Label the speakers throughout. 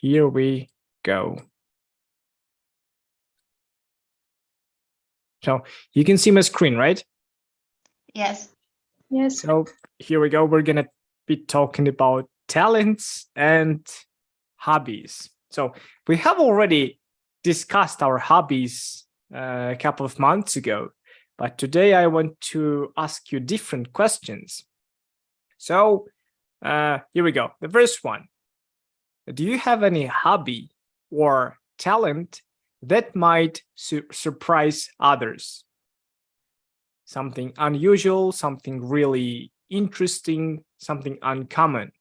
Speaker 1: Here we go. So you can see my screen, right?
Speaker 2: Yes.
Speaker 3: Yes.
Speaker 1: So here we go. We're going to be talking about talents and hobbies. So we have already discussed our hobbies a couple of months ago, but today I want to ask you different questions. So here we go. The first one. Do you have any hobby or talent that might surprise others? Something unusual, something really interesting, something uncommon.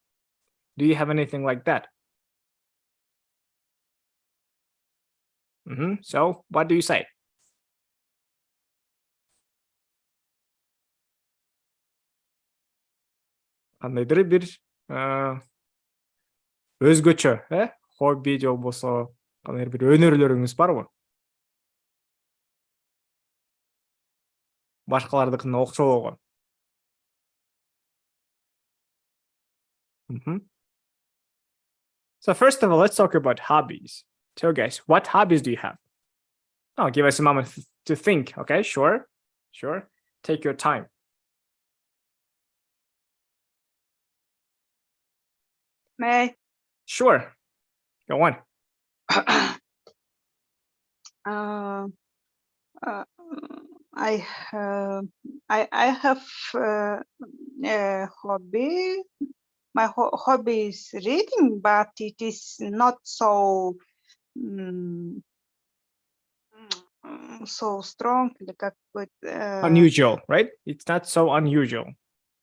Speaker 1: Do you have anything like that? So what do you say? Кандайдыр бир өзгөчө, хобби же болбосо кандайдыр бир өнөрлөрүңүз барбы? Башкалардыкына окшобогон. So first of all, let's talk about hobbies. So guys, what hobbies do you have? Oh, give us a moment to think. Okay, sure. Take your time.
Speaker 3: May
Speaker 1: Sure. Go on.
Speaker 3: I have a hobby. My hobby is reading, but it is not so so strong.
Speaker 1: Unusual, right? It's not so unusual.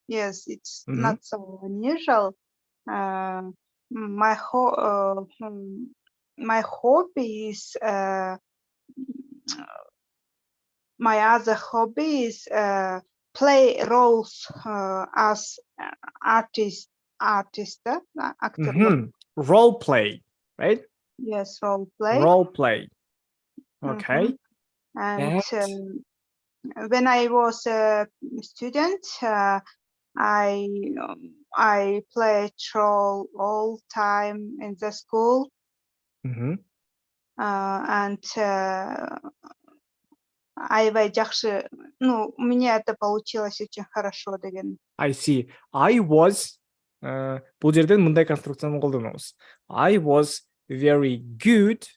Speaker 3: Yes, it's not so unusual. My hobby is my other hobby is play roles as actor.
Speaker 1: Role play, right?
Speaker 3: Yes, role play.
Speaker 1: Role play. Okay.
Speaker 3: And when I was a student, I played role all time in the school, and аябай жакшы, у меня это получилось очень хорошо деген.
Speaker 1: I see. I was бул жерден мындай конструкцияны колдонобуз. I was very good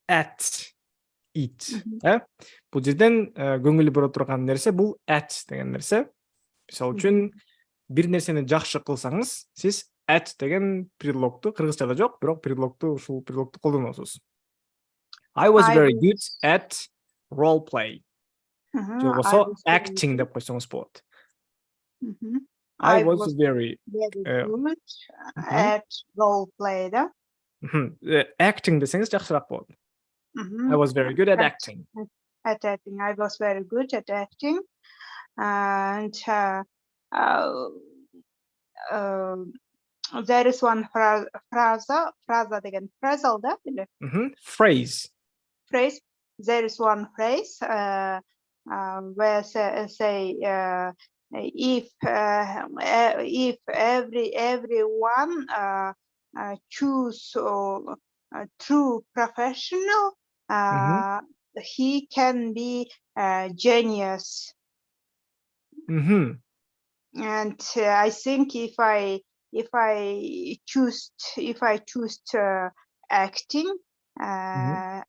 Speaker 1: at it. Бул жерден көңүл бура турган нерсе бул at деген нерсе. Мисалы үчүн бир нерсени жакшы кылсаңыз, сиз at деген предлогту, кыргызчада жок, бирок предлогту, ушул предлогту колдоносуз. I was very good at role play. Же болбосо acting деп койсоңуз болот. I was very
Speaker 3: good at role play, да?
Speaker 1: Acting десеңиз жакшыраак болот. I was very good at acting.
Speaker 3: At acting, I was very good at acting, and there is one phrase деген phrasal, да?
Speaker 1: Phrase.
Speaker 3: There is one phrase where say if everyone choose a true professional, he can be genius. And I think if I choose acting, I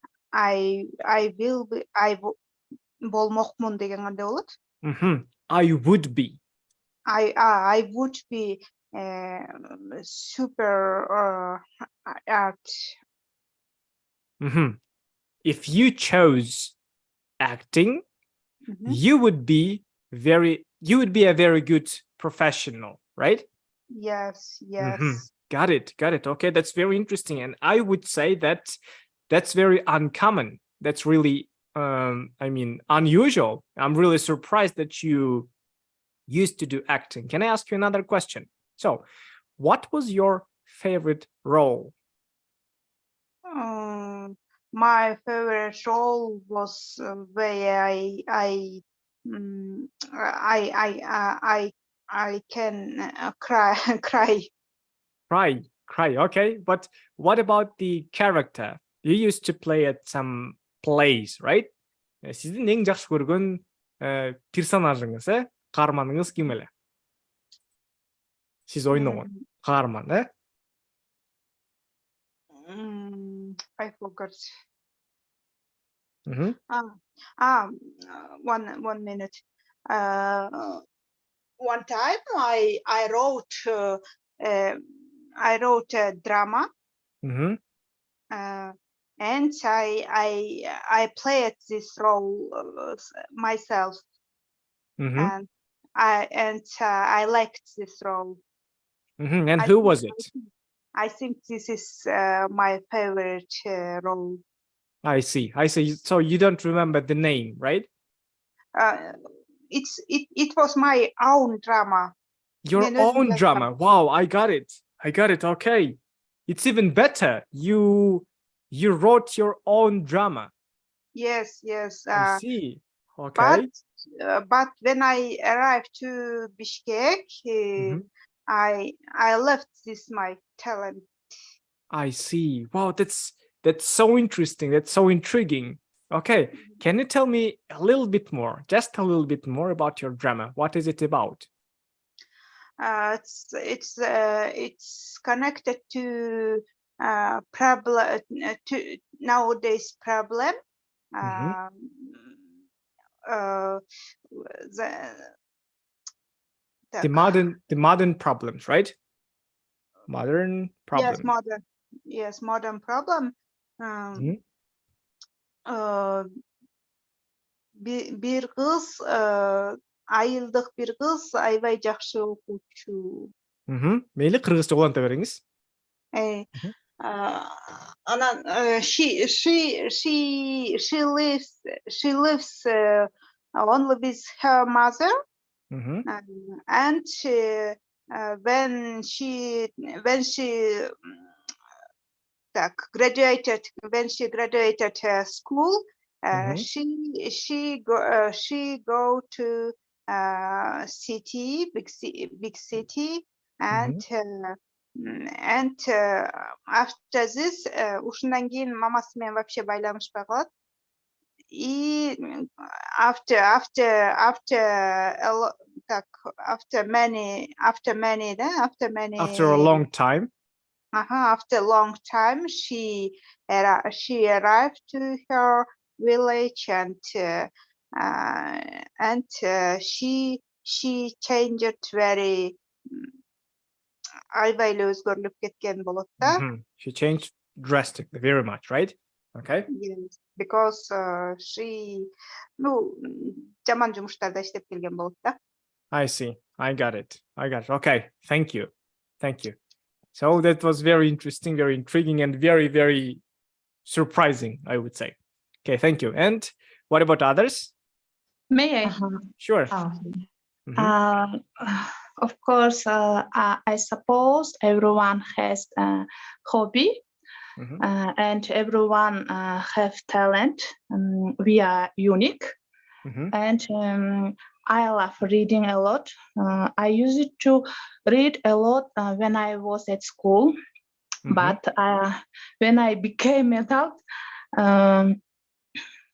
Speaker 3: болмокмун деген кандай болот?
Speaker 1: I would be.
Speaker 3: I would be super art.
Speaker 1: If you chose acting, you would be a very good professional, right?
Speaker 3: Yes.
Speaker 1: Got it. Okay, that's very interesting. And I would say that that's very uncommon. That's really, unusual. I'm really surprised that you used to do acting. Can I ask you another question? So, what was your favorite role?
Speaker 3: My favorite role was where I can cry.
Speaker 1: cry. Okay, but what about the character? You used to play at some plays, right? Сиздин эң жакшы көргөн персонажыңыз, каарманыңыз ким эле? Сиз ойногон каарман,
Speaker 3: I forgot.
Speaker 1: Mhm.
Speaker 3: One minute. One time I wrote a drama,
Speaker 1: Mhm.
Speaker 3: and I played this role myself,
Speaker 1: Mhm.
Speaker 3: and I liked this role.
Speaker 1: Mhm. And who was it?
Speaker 3: I think this is my favorite role.
Speaker 1: I see. So you don't remember the name, right?
Speaker 3: It was my own drama.
Speaker 1: Your own drama. Wow, I got it. Okay. It's even better. You wrote your own drama.
Speaker 3: Yes.
Speaker 1: I see. Okay.
Speaker 3: But when I arrived to Bishkek, I left this my talent.
Speaker 1: I see. Wow, that's so interesting. That's so intriguing. Okay. Can you tell me a little bit more, just a little bit more about your drama? What is it about?
Speaker 3: It's connected to problem to nowadays problem.
Speaker 1: The modern problems, right? Modern problem.
Speaker 3: Modern problem. Bir kız, айылдык bir kız аябай жакшы окуучу.
Speaker 1: Мейли кыргызча уланта бериңиз.
Speaker 3: Анан she lives only with her mother, and when she graduated school, she go to big city, and after this ушундан кийин мамасы менен вообще байланышпай калат. И after
Speaker 1: a long time.
Speaker 3: After a long time, she arrived to her village, and she changed very. Аябай эле өзгөрүлүп кеткен болот да.
Speaker 1: She changed drastically, very much, right? Okay.
Speaker 3: Yes, because she жаман жумуштарда иштеп келген болот да.
Speaker 1: I see. I got it. Okay. Thank you. So that was very interesting, very intriguing, and very, very surprising, I would say. Okay, thank you. And what about others?
Speaker 4: May I?
Speaker 1: Sure.
Speaker 4: Of course, I suppose everyone has a hobby, and everyone have talent. We are unique, and I love reading a lot. I used to read a lot when I was at school, but when I became adult,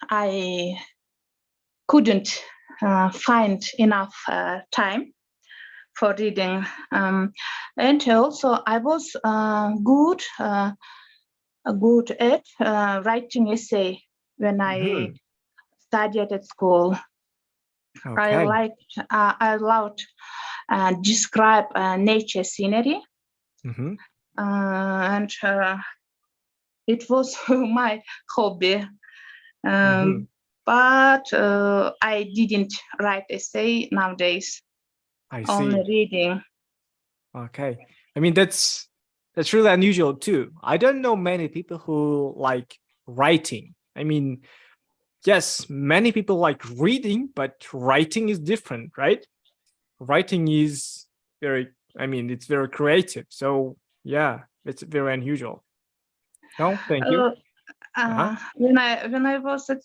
Speaker 4: I couldn't find enough time for reading, and also I was good at writing essay when I studied at school.
Speaker 1: Okay.
Speaker 4: I loved describe nature scenery, and it was my hobby. But I didn't write essay nowadays.
Speaker 1: I see.
Speaker 4: Only reading.
Speaker 1: Okay. I mean, that's really unusual too. I don't know many people who like writing. I mean, yes, many people like reading, but writing is different, right? Writing is it's very creative. So yeah, it's very unusual. No, thank you.
Speaker 4: When I was at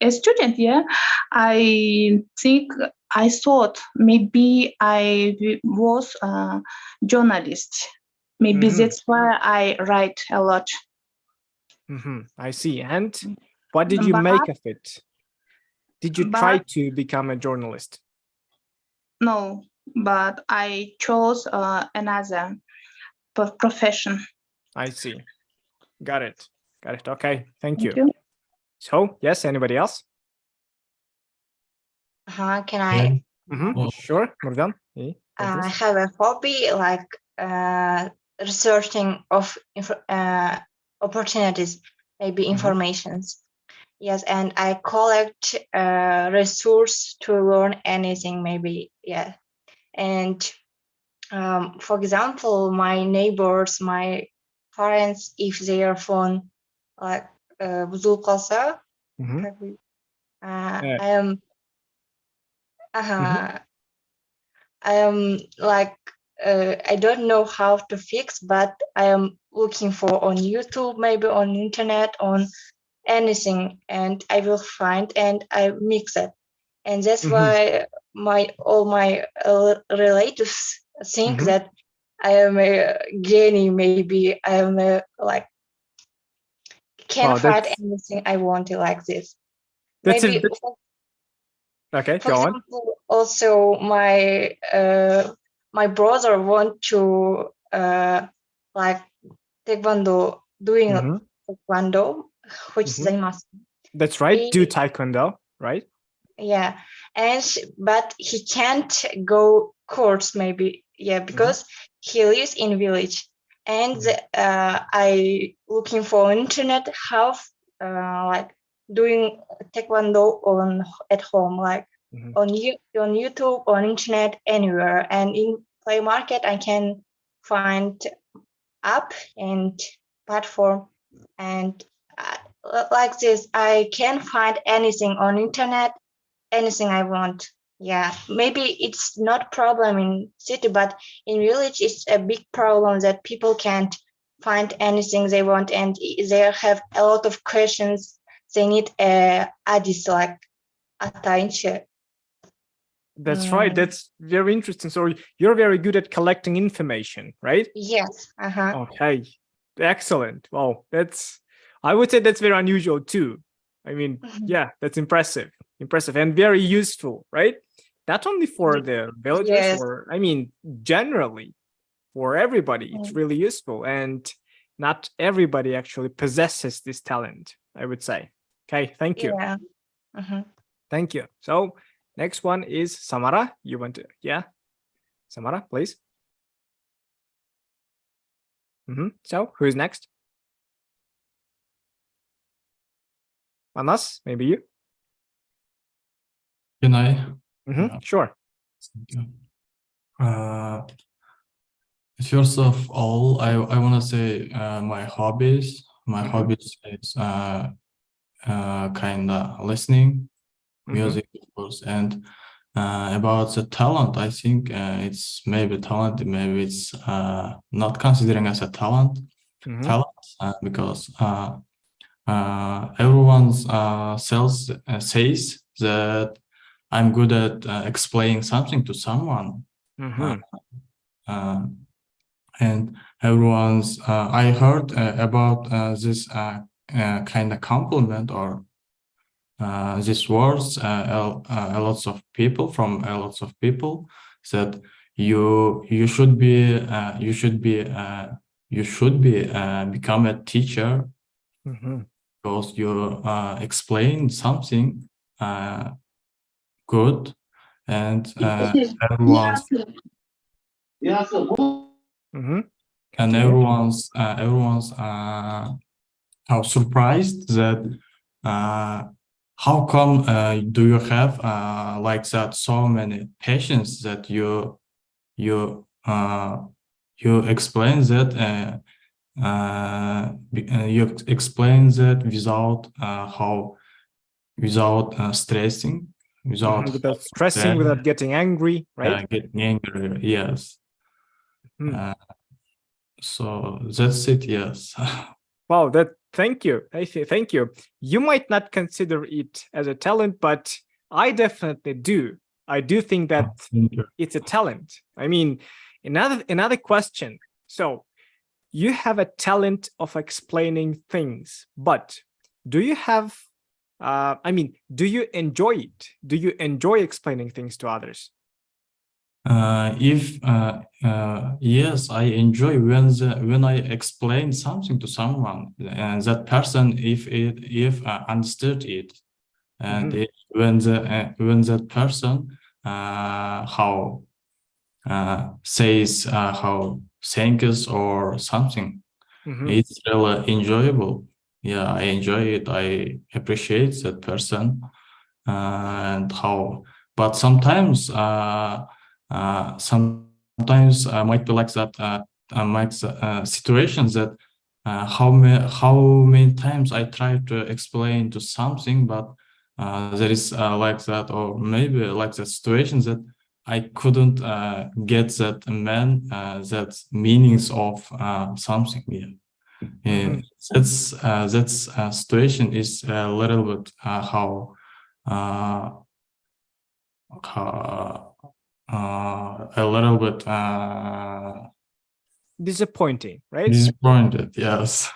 Speaker 4: a student, I think I thought maybe I was a journalist Maybe that's why I write a lot.
Speaker 1: I see. And what did you make of it? Did you try to become a journalist?
Speaker 4: No, but I chose another profession.
Speaker 1: I see. Got it. Got it. Okay. Thank you.
Speaker 4: you.
Speaker 1: So, yes, anybody else?
Speaker 2: Can I?
Speaker 1: Sure, Murgan.
Speaker 2: I have a hobby like researching of opportunities, maybe informations. Yes, and I collect resource to learn anything, maybe. Yeah, and for example, my neighbors, my parents, if their phone like buzulup kalsa, I am like I don't know how to fix, but I am looking for on YouTube, maybe on internet, on anything, and I will find and I mix it, and that's why all my relatives think that I am a genie. Maybe I am a like can find anything I want to like this. Maybe.
Speaker 1: Okay,
Speaker 2: for
Speaker 1: go
Speaker 2: example, on. Also, my my brother want to like taekwondo, doing taekwondo, which
Speaker 1: that's right. Do taekwondo, right?
Speaker 2: Yeah, and but he can't go course, maybe. Yeah, because he lives in village, and I looking for internet how like doing taekwondo at home, like on YouTube, on internet, anywhere. And in Play Market, I can find app and platform, and like this, I can find anything on internet, anything I want. Yeah, maybe it's not problem in city, but in village, it's a big problem that people can't find anything they want, and they have a lot of questions. They need addis like attention.
Speaker 1: That's right. That's very interesting. So you're very good at collecting information, right?
Speaker 2: Yes.
Speaker 1: Okay. Excellent. Well, I would say that's very unusual too. I mean, yeah, that's impressive. Impressive and very useful, right? Not only for the villagers, or I mean, generally for everybody, it's really useful. And not everybody actually possesses this talent, I would say. Okay, thank you.
Speaker 2: Yeah.
Speaker 1: Thank you. So next one is Samara. You want to, Samara, please. So who is next? Anas, maybe you?
Speaker 5: Can I?
Speaker 1: Sure.
Speaker 5: First of all, I want to say my hobbies. My hobbies is kind of listening, music, of course, and about the talent. I think it's maybe talent, maybe it's not considering as a talent, because everyone says that I'm good at explaining something to someone. And everyone's I heard about this kind of compliment or these words lots of people said you should be become a teacher because you explain something good, and everyone's and everyone's how surprised that how come do you have like that so many patients that you explain that without stressing, without
Speaker 1: stressing, without getting angry, right?
Speaker 5: Getting angry, yes. So that's it, yes.
Speaker 1: Wow, thank you. Thank you. You might not consider it as a talent, but I definitely do. I do think that it's a talent. I mean, another question. So you have a talent of explaining things, but do you have, do you enjoy it? Do you enjoy explaining things to others?
Speaker 5: Yes, I enjoy when I explain something to someone, and that person if understood it, and when that person says how thanks or something, it's really enjoyable. Yeah, I enjoy it. I appreciate that person, and how. But sometimes might be like that. Situations that how many times I try to explain to something, but there is like that, or maybe like the situations that I couldn't get that that meanings of something. Yeah, that's situation is a little bit a little bit
Speaker 1: disappointing, right?
Speaker 5: Disappointed, yes.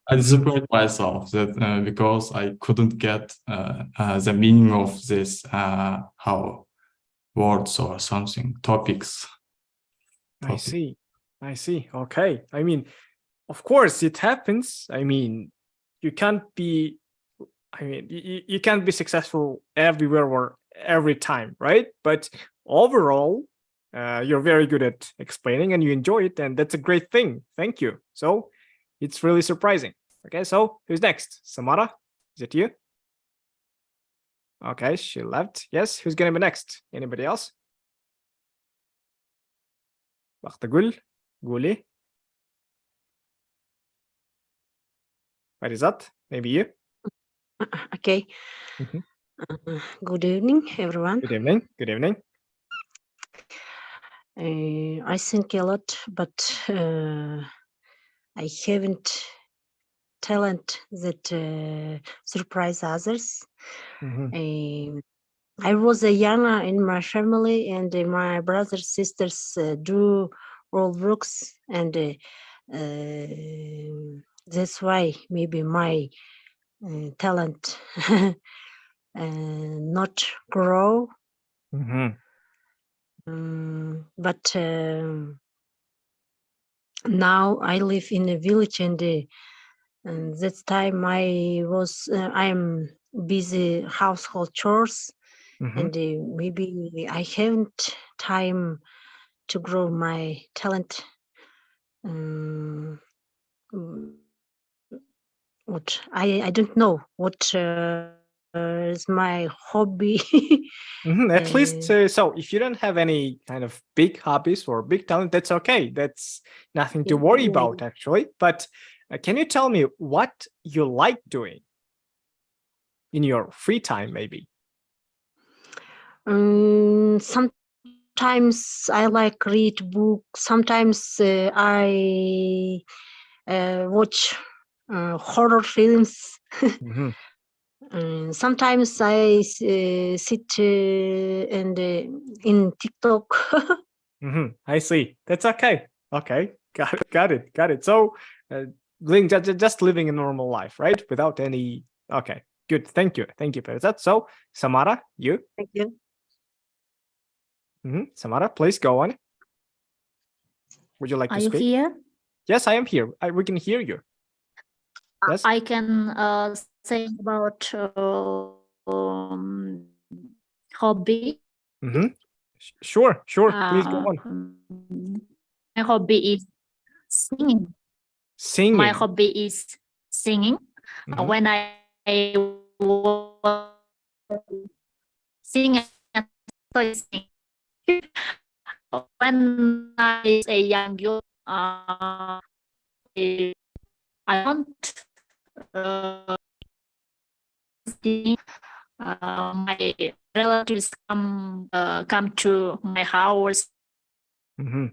Speaker 5: I disappoint myself that because I couldn't get the meaning of this how words or something topics.
Speaker 1: I see. Okay. Of course it happens. You can't be you can't be successful everywhere or every time, right? But overall, you're very good at explaining and you enjoy it, and that's a great thing. Thank you. So it's really surprising. Okay, so who's next? Samara, is it you? Okay, she left. Yes, who's gonna be next? Anybody else? Baqtagul, Guli. Farizat, maybe you?
Speaker 6: Okay. Good evening, everyone.
Speaker 1: Good evening. Good evening.
Speaker 6: I think a lot, but I haven't talent that surprise others. I was a younger in my family, and my brothers, sisters do all works, and that's why maybe my talent not grow. But now I live in a village, and that time I'm busy household chores, and maybe I haven't time to grow my talent. What I don't know what is my hobby.
Speaker 1: At least, so if you don't have any kind of big hobbies or big talent, that's okay. That's nothing to worry about, actually. But can you tell me what you like doing in your free time, maybe?
Speaker 6: Sometimes I like read book. Sometimes I watch horror films. Sometimes I sit and in TikTok.
Speaker 1: I see. That's okay. Okay, got it. So, just living a normal life, right? Without any. Okay, good. Thank you for that. So, Samara, you.
Speaker 6: Thank you.
Speaker 1: Samara, please go on. Would you like to speak?
Speaker 7: Are you here?
Speaker 1: Yes, I am here. We can hear you. Yes,
Speaker 7: I can say about hobby.
Speaker 1: Sure. Please go on.
Speaker 7: My hobby is singing. My hobby is singing. When I sing and sing. When I was a young girl, I want my relatives come to my house.
Speaker 1: Your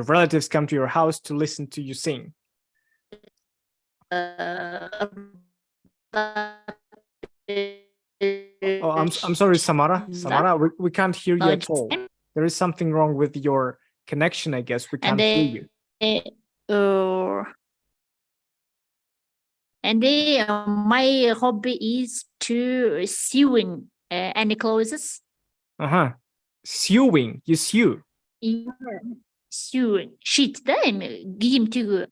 Speaker 1: relatives come to your house to listen to you sing. I'm sorry, Samara. We can't hear you at all. There is something wrong with your connection, I guess. We can't hear you.
Speaker 7: My hobby is to sewing any clothes.
Speaker 1: Sewing. You sew.
Speaker 7: Sewing. Sheet да эми кийим тигүү.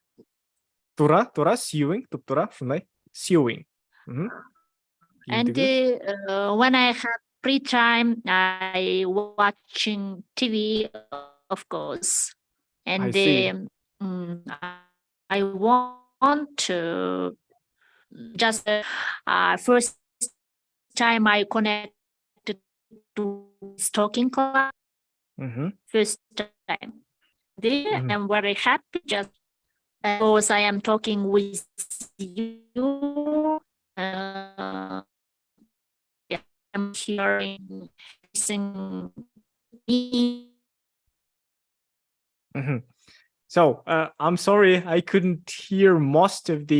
Speaker 1: Тура, sewing, туп-тура, ушундай. Sewing.
Speaker 7: And when I have free time, I watching TV, of course. And I want to just first time I connected to Tokиң club. First time. I'm very happy just because I am talking with you. I'm hearing, listening.
Speaker 1: So I'm sorry I couldn't hear most of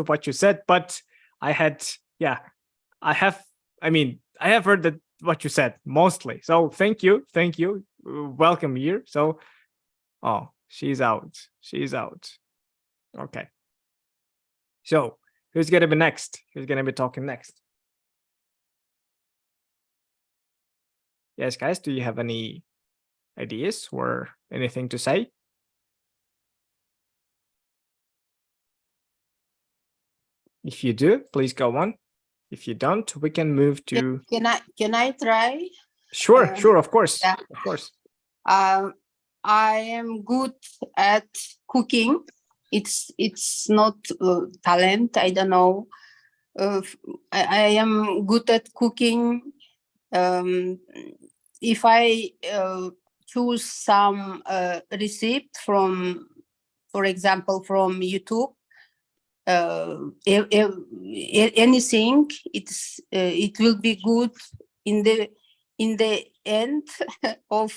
Speaker 1: what you said, but I have heard that what you said mostly. So thank you. Welcome here. So, she's out. Okay. So who's gonna be next? Who's gonna be talking next? Yes, guys, do you have any ideas or anything to say? If you do, please go on. If you don't, we can move to.
Speaker 8: Can I try?
Speaker 1: Sure, of course.
Speaker 8: Yeah.
Speaker 1: Of course.
Speaker 8: I am good at cooking. It's not talent. I don't know. I am good at cooking. If I choose some recipe from, for example, from YouTube, anything, it will be good in the end of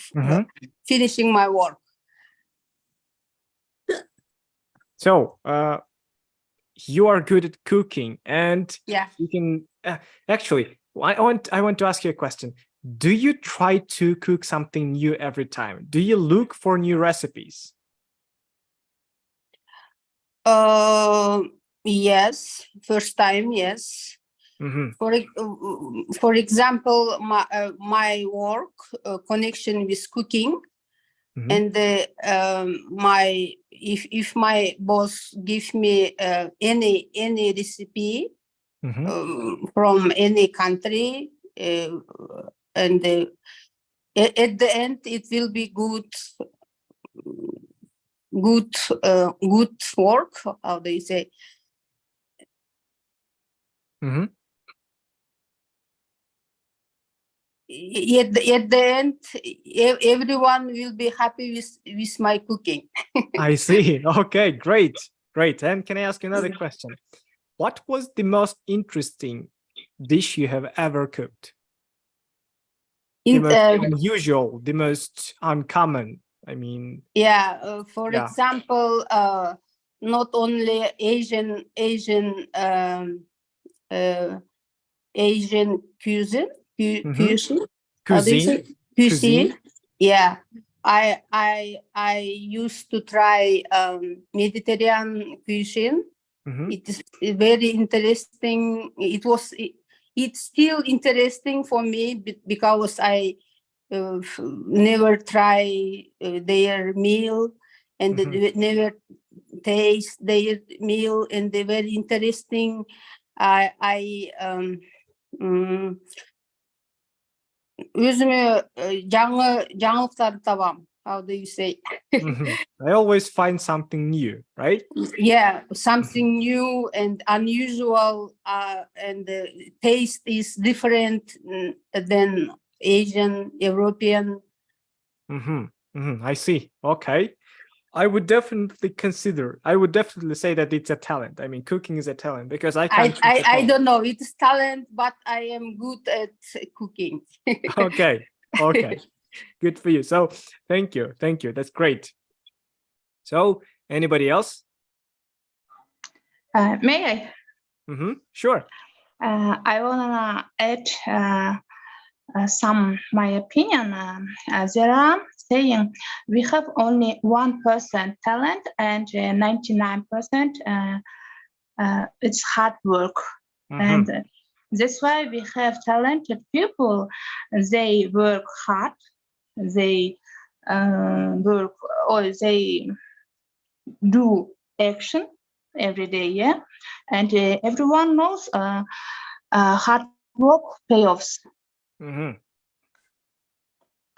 Speaker 8: finishing my work.
Speaker 1: So you are good at cooking, and
Speaker 8: you
Speaker 1: can actually. I want to ask you a question. Do you try to cook something new every time? Do you look for new recipes?
Speaker 8: Yes, first time, yes. For example, my work connection with cooking, and if my boss gives me any recipe from any country, and at the end it will be good work. How do you say? At the end, everyone will be happy with my cooking.
Speaker 1: I see. Okay, great. And can I ask you another question? What was the most interesting dish you have ever cooked? The most unusual, the most uncommon. I mean.
Speaker 8: For example, not only Asian cuisine. Cuisine. Yeah, I used to try Mediterranean cuisine. It is very interesting. It's still interesting for me because I never try their meal and never taste their meal, and they're very interesting. Өзүмө жаңылыктарды табам. How do you say?
Speaker 1: I always find something new, right?
Speaker 8: Yeah, something new and unusual, and the taste is different than Asian, European.
Speaker 1: I see. Okay. I would definitely say that it's a talent. I mean, cooking is a talent because I
Speaker 8: don't know. It's talent, but I am good at cooking.
Speaker 1: Okay. Good for you. So thank you. That's great. So anybody else?
Speaker 4: May I?
Speaker 1: Sure.
Speaker 4: I wanna add my opinion, there are saying we have only 1% talent and 99% it's hard work. And that's why we have talented people. They work hard, they work, or they do action every day, yeah. And everyone knows hard work payoffs.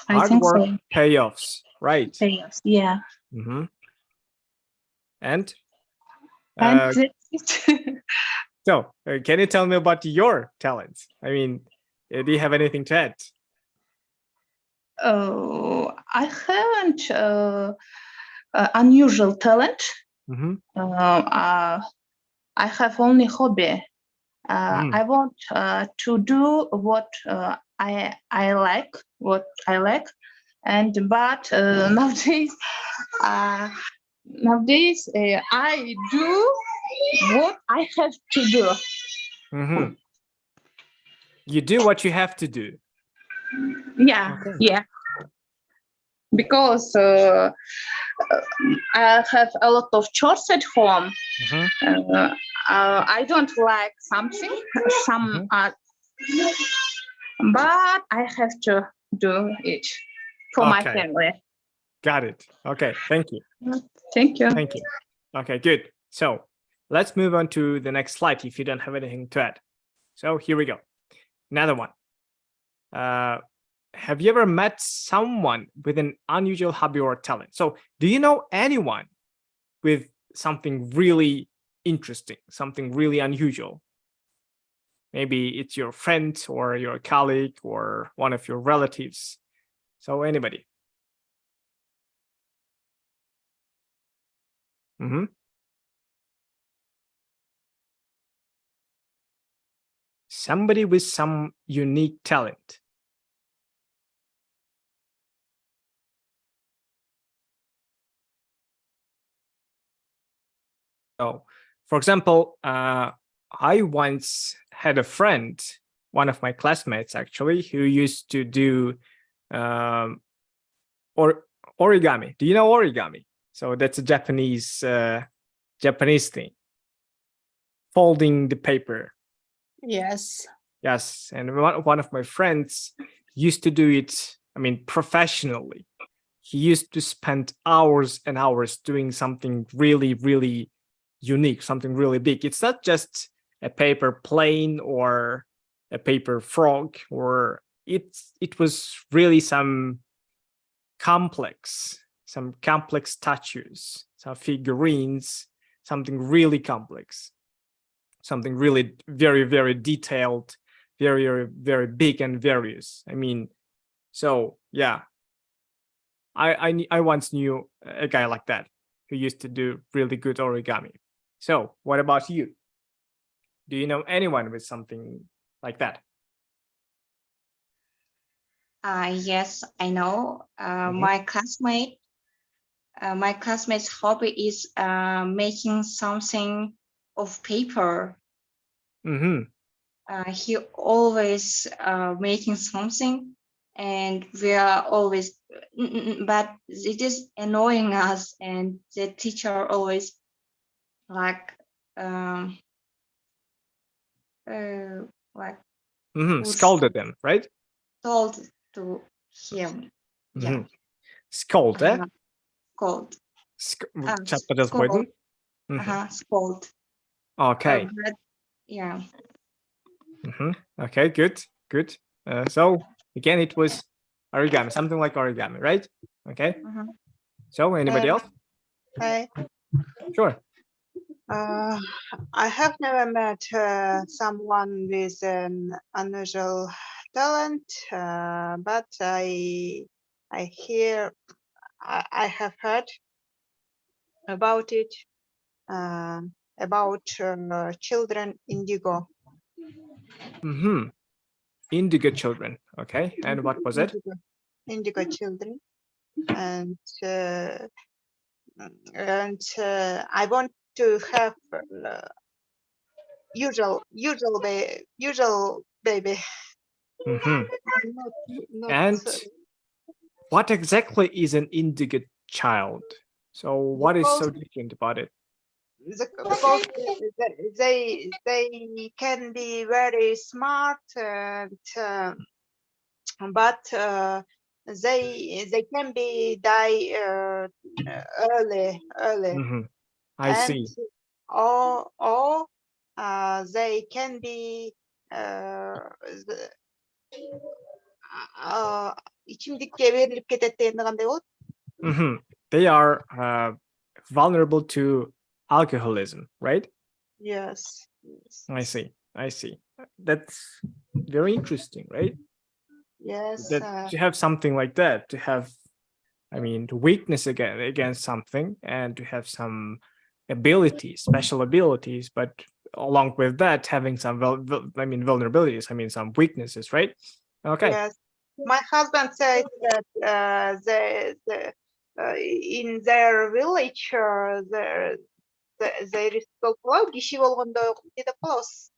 Speaker 1: Hard work so. Payoffs, right?
Speaker 4: Payoffs, yeah.
Speaker 1: And
Speaker 4: that's it.
Speaker 1: So, can you tell me about your talents? I mean, do you have anything to add?
Speaker 4: I haven't unusual talent. I have only hobby. I want to do what I like, and but nowadays I do what I have to do.
Speaker 1: You do what you have to do.
Speaker 4: Yeah, yeah. Because I have a lot of chores at home. I don't like something, but I have to do it for my family.
Speaker 1: Got it. Okay, thank you.
Speaker 4: Thank you.
Speaker 1: Thank you. Okay, good. So let's move on to the next slide if you don't have anything to add. So here we go. Another one. Have you ever met someone with an unusual hobby or talent? So do you know anyone with something really interesting, something really unusual? Maybe it's your friend or your colleague or one of your relatives. So anybody. Somebody with some unique talent. So, for example, I once had a friend, one of my classmates actually, who used to do origami. Do you know origami? So that's a Japanese thing. Folding the paper.
Speaker 8: Yes.
Speaker 1: Yes, and one of my friends used to do it, I mean, professionally. He used to spend hours and hours doing something really, really unique, something really big. It's not just a paper plane or a paper frog, or it was really some complex statues, some figurines, something really complex, something really very, very detailed, very, very, very big and various. I mean, so yeah, I once knew a guy like that who used to do really good origami. So what about you? Do you know anyone with something like that?
Speaker 2: Yes, I know. My classmate's hobby is making something of paper. He always making something, and we are always, but it is annoying us, and the teacher always
Speaker 1: Scolded them, right?
Speaker 2: Told to him. Yeah.
Speaker 1: Scold, eh?
Speaker 2: Scold.
Speaker 1: Scold.
Speaker 2: Scold.
Speaker 1: Okay.
Speaker 2: Yeah.
Speaker 1: Okay, good. So again, it was origami, something like origami, right? Okay. So anybody else?
Speaker 3: Hi.
Speaker 1: Sure.
Speaker 3: I have never met someone with an unusual talent, but I have heard about it, about children indigo.
Speaker 1: Indigo children. Okay. And what was it?
Speaker 3: Indigo children, and I want to have usual baby. Not,
Speaker 1: And what exactly is an indigo child? So what is so different about it?
Speaker 3: because they can be very smart, and but they can be die early.
Speaker 1: I
Speaker 3: And
Speaker 1: see.
Speaker 3: or they can be içimdikке берилип кетет дегенде кандай болот?
Speaker 1: They are vulnerable to alcoholism, right?
Speaker 3: Yes.
Speaker 1: I see. That's very interesting, right?
Speaker 3: Yes.
Speaker 1: That to have something like that, to have, I mean, to weakness against something, and to have some abilities, special abilities, but along with that, having some, vulnerabilities, some weaknesses, right? Okay.
Speaker 3: Yes. My husband said that in their village, there is толук киши болгондо эмне деп калабыз?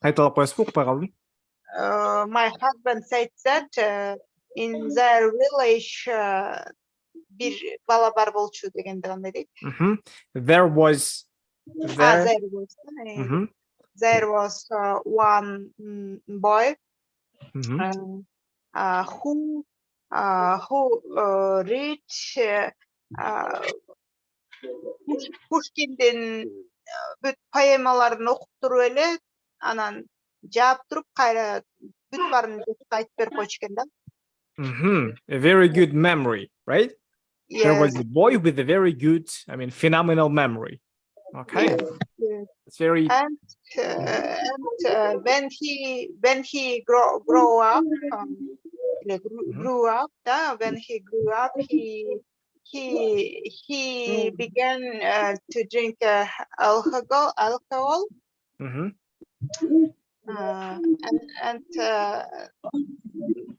Speaker 1: Кайталап коесузбу? Укпай калдым.
Speaker 3: My husband said that in their village бир бала бар болчу дегенде кандай дейт?
Speaker 1: There was
Speaker 3: one boy who read Пушкиндин бүт поэмаларын окуп туруп эле, анан жаап туруп кайра бүт баарын айтып берип койчу экен да.
Speaker 1: A very good memory, right?
Speaker 3: Yes.
Speaker 1: There was a boy with a very good, phenomenal memory. Okay.
Speaker 3: Yes.
Speaker 1: It's very.
Speaker 3: And when he grew up, he began to drink alcohol. And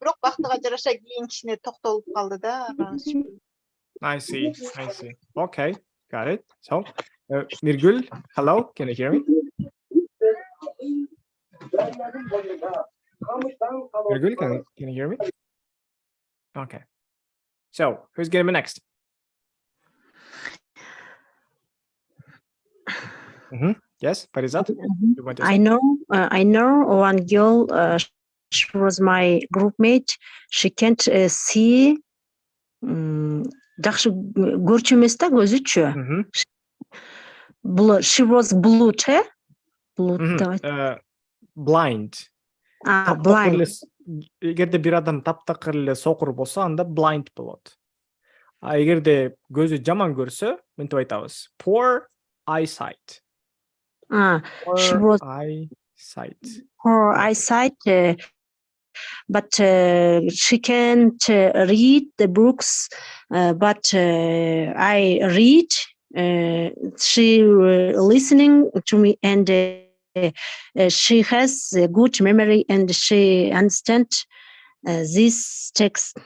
Speaker 3: бирок бактыга жараша кийин кичине токтолуп калды да.
Speaker 1: I see. Okay, got it. So, Nirgul, hello, can you hear me? Nirgul, can you hear me? Okay. So, who's getting me next? Yes, Farizat?
Speaker 6: I know one girl, she was my group mate. She can't see. Жакшы көрчү эмес да, көзүчү. She was blind.
Speaker 1: Blind.
Speaker 6: Blind.
Speaker 1: Эгерде бир адам таптакыр эле сокур болсо, анда blind болот. А эгерде көзү жаман көрсө, мынтип айтабыз. Poor eyesight. Poor
Speaker 6: eyesight. But she can't read the books, but I read. She listening to me, and she has a good memory, and she understands this text.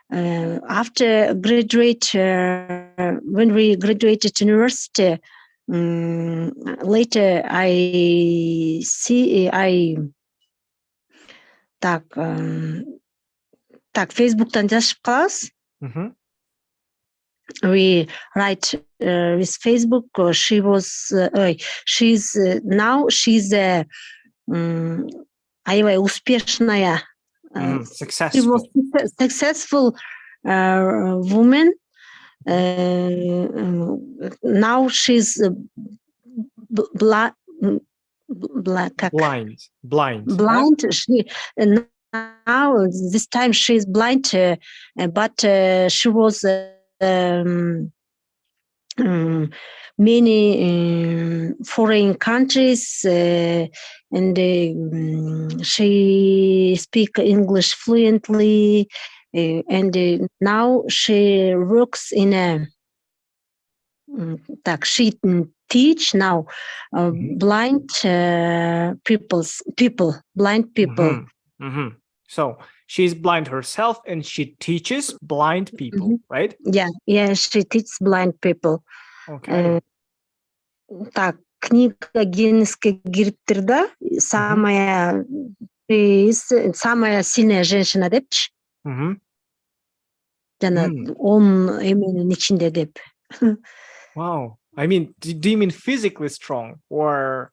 Speaker 6: After graduate, when we graduated university, later I Facebook'tan жазышып калабыз. We write with Facebook. She's аябай успешная, successful woman. Now she's blind. She now this time she's blind, but she was many foreign countries, and she speak English fluently, and now she works in a she teach now blind blind people.
Speaker 1: So she's blind herself, and she teaches blind people, right?
Speaker 6: Yeah, she teaches blind people.
Speaker 1: Okay.
Speaker 6: книга Гиннеске кириптир да, самая сильная женщина депчи. Жана 10 эменин ичинде деп.
Speaker 1: Wow. I mean, do you mean physically strong or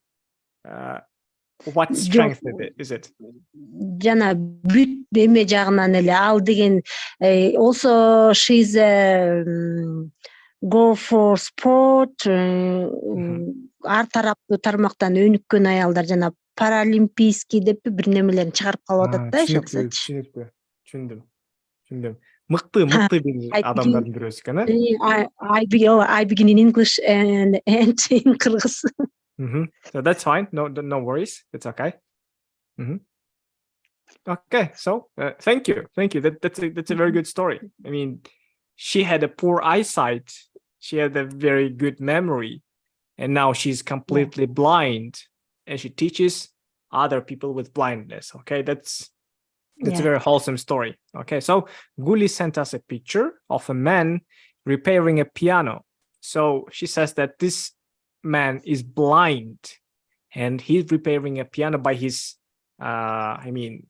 Speaker 1: what strength is it?
Speaker 6: Жана бүт эме жагынан эле ал деген also she's go for sport ар тараптуу тармактан өнүккөн аялдар жана паралимпийский деп бир немелерин чыгарып калып атат да
Speaker 1: түшүнүктүү. Түшүндүм. Мыкты бир адамдардын бирөөсү экен, э?
Speaker 6: I begin in English and end in Kyrgyz.
Speaker 1: So that's fine. No worries. It's okay. Okay. So thank you. That's a very good story. I mean, she had a poor eyesight. She had a very good memory, and now she's completely blind, and she teaches other people with blindness. Okay, that's a very wholesome story. Okay, so Guli sent us a picture of a man repairing a piano. So she says that this man is blind and he's repairing a piano by his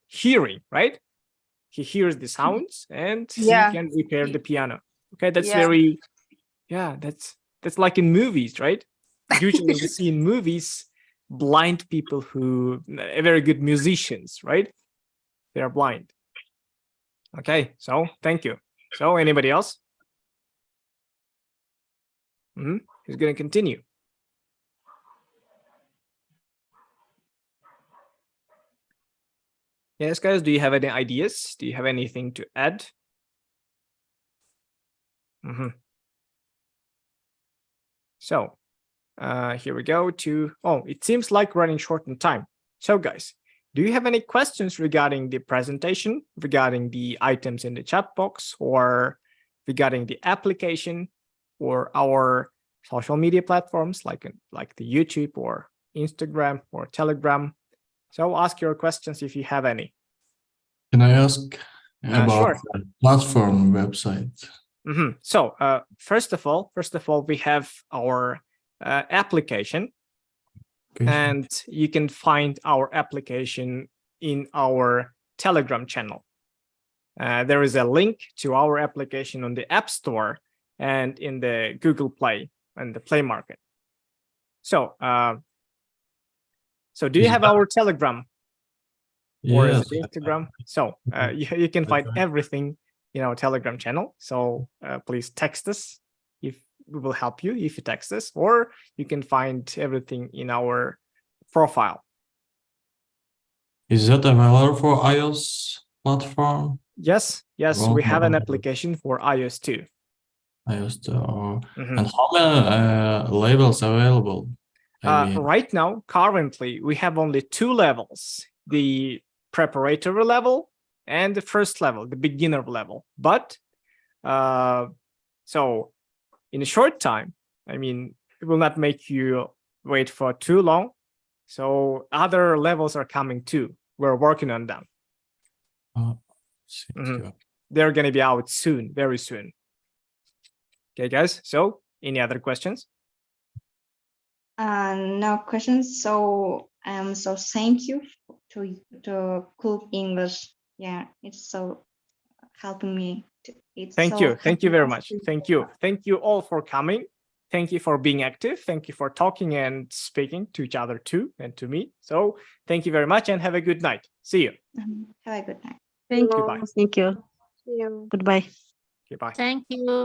Speaker 1: hearing, right? He hears the sounds and he can repair the piano. Okay, that's very that's like in movies, right? Usually we see in movies blind people who are very good musicians, right? They are blind. Okay, so thank you. So anybody else? Who's going to continue? Yes, guys, do you have any ideas? Do you have anything to add? So here we go to, it seems like running short on time. So guys, do you have any questions regarding the presentation, regarding the items in the chat box, or regarding the application, or our social media platforms like the YouTube or Instagram or Telegram? So ask your questions if you have any.
Speaker 5: Can I ask about the platform website?
Speaker 1: So first of all, we have our application. And you can find our application in our Telegram channel. There is a link to our application on the App Store and in the Google Play and the Play Market. So, do you have our Telegram? Or is it Instagram? So you can find everything in our Telegram channel. So please text us if we will help you if you text us, or you can find everything in our profile.
Speaker 5: Is that available for iOS platform?
Speaker 1: Yes, we have an application for iOS too.
Speaker 5: iOS too. And how many levels available?
Speaker 1: Right now, currently, we have only 2 levels: the preparatory level and the first level, the beginner level. But so in a short time, I mean, it will not make you wait for too long. So other levels are coming too. We're working on them. They're going to be out soon, very soon. Okay, guys. So any other questions?
Speaker 2: No questions. So thank you to Club English. Yeah, it's so helping me.
Speaker 1: Thank you very much. Thank you all for coming. Thank you for being active. Thank you for talking and speaking to each other too, and to me. So thank you very much and have a good night. See you.
Speaker 2: Have a good night.
Speaker 6: Thank you.
Speaker 1: Goodbye.
Speaker 6: Thank you.
Speaker 3: See you.
Speaker 6: Goodbye.
Speaker 1: Goodbye.
Speaker 7: Thank you.